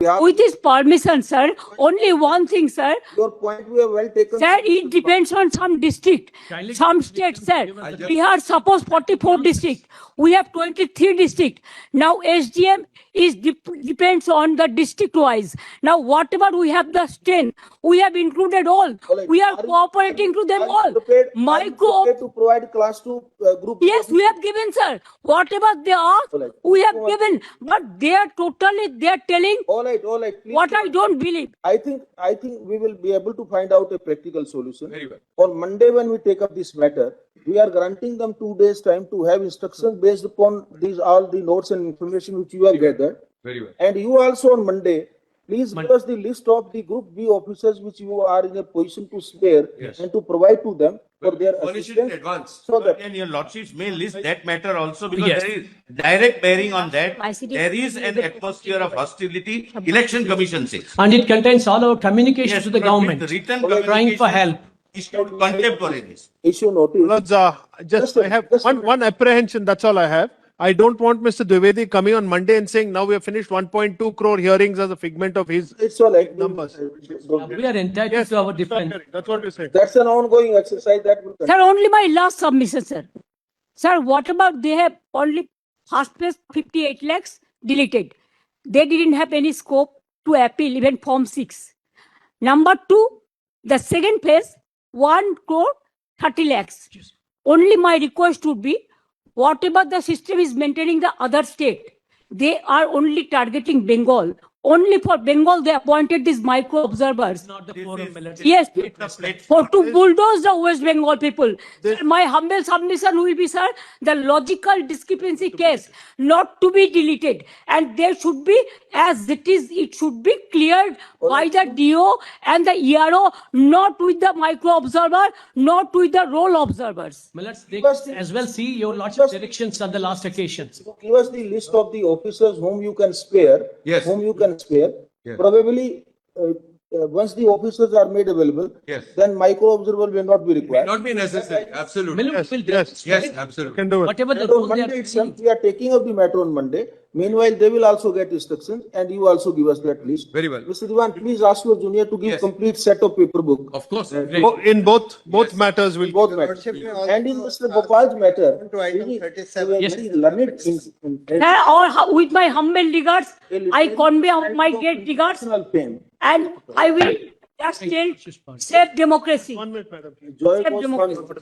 With his permission, sir, only one thing, sir. Your point we have well taken. Sir, it depends on some district, some states, sir. Bihar suppose 44 district. We have 23 district. Now SDM is depends on the district wise. Now whatever we have the strength, we have included all. Alright, We are are you- cooperating to them Are you all. prepared- are you Micro, prepared to provide class 2 group? yes, we have given, sir. Whatever they are, Alright. we have given. But they are telling All right. Please what I don't believe. I think we will be able to find out a practical solution. Very well. On Monday, when we take up this matter, we are granting them 2 days time to have instructions based upon these all the notes and information which you have gathered. Very well. And you also on Monday, please give us the list of the Group B officers which you are in a position to spare Yes. and to provide to them for their Furnish it in assistance. advance. So that And your lordships may list that matter also because Yes. there is direct bearing on that. ICT. There is an atmosphere of hostility. Election Commission says. And it contains all our communications Yes, to the but government. with written Trying for communication help. Issued contemporaneous. issue notice. Lords, I have one apprehension, that's all I have. I don't want Mr. Dwivedi coming on Monday and saying now we have finished 1.2 crore hearings as a figment of his. It's all right. Numbers. We are entitled to our defense. That's what we say. That's an ongoing exercise that will continue. Sir, only my last submission, sir. Sir, what about they have only first phase 58 lakhs deleted. They didn't have any scope to appeal even Form 6. Number 2, the second phase, 1 crore 30 lakhs. Only my request would be, whatever the system is maintaining the other state, they are only targeting Bengal. Only for Bengal, they appointed these micro observers. Not the forum, Millet. Yes, Plate- for to bulldoze the West Bengal people. Sir, my humble submission will be, sir, the logical discrepancy case not to be deleted, and there should be, as it is, it should be cleared by the DO and the ERO, not with the micro observer, not with the roll observers. Millet, they as well see your lordship's directions on the last occasions. Give us the list of the officers whom you can spare. Yes. Whom you can spare. Yes. Probably, once the officers are made available. Yes. Then micro observer will not be May required. not be necessary. Absolutely. Millet will Yes. Yes, You absolutely. can do it. whatever the And on role they Monday are itself, seeing. we are taking up the matter on Monday. Meanwhile, they will also get instructions and you also give us that list. Very well. Mr. Diwan, please ask your junior to give Yes. complete set of paper book. Of course. In both matters will. Both matters. And in Mr. Gopal's matter, To item he- 37. he was very learned in Sir, with my humble regards, I convey my great regards, personal fame. and I will just tell, save democracy. 1 minute, madam. Joy Save goes democracy. fund.